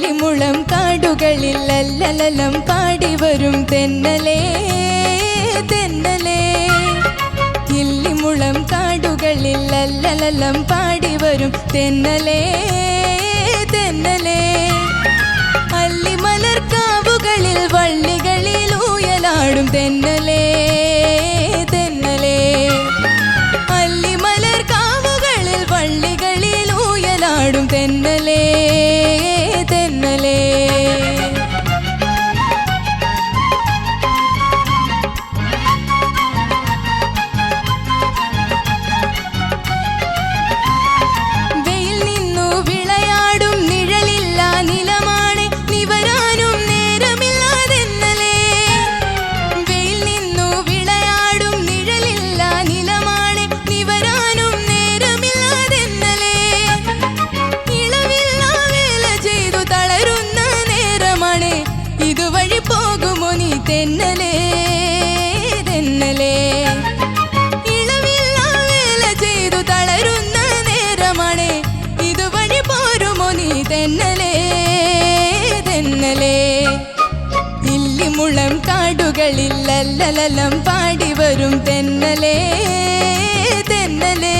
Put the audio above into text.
ഇല്ലിമുളം കാടുകളിൽ ലല്ലലലം പാടി വരും തെന്നലേ തെന്നലേ. ഇല്ലിമുളം കാടുകളിൽ ലല്ലലലം പാടി വരും തെന്നലേ തെന്നലേ. അല്ലിമലർക്കാവുകളിൽ വള്ളികളിൽ ഊയലാടും തെന്നലേ തെന്നലേ. അല്ലിമലർക്കാവുകളിൽ വള്ളികളിൽ ഊയലാടും തെന്നലേ തെന്നലേ. വെയിൽ നിന്നു വിളയാടും നിഴലില്ല നിലമാണ് നിവരാനും നേരമില്ലാതെന്നലേ. വെയിൽ നിന്നു വിളയാടും നിഴലില്ല നിലമാണ് നിവരാനും നേരമില്ലാതെന്നലേ. ഇളവില്ല വേല ചെയ്തു തളരുന്ന നേരമാണ് ഇതുവഴി പോകുമോ നീ തെന്നലേ തെന്നലേ. ഇളവില്ല വേല ചെയ്തു തളരുന്ന നേരമാണ് ഇതുവഴി പോരുമോ നീ തെന്നലേ തെന്നലേ. ഇല്ലിമുളം കാടുകളിൽ ലല്ലലലം പാടി വരും തെന്നലേ തെന്നലേ.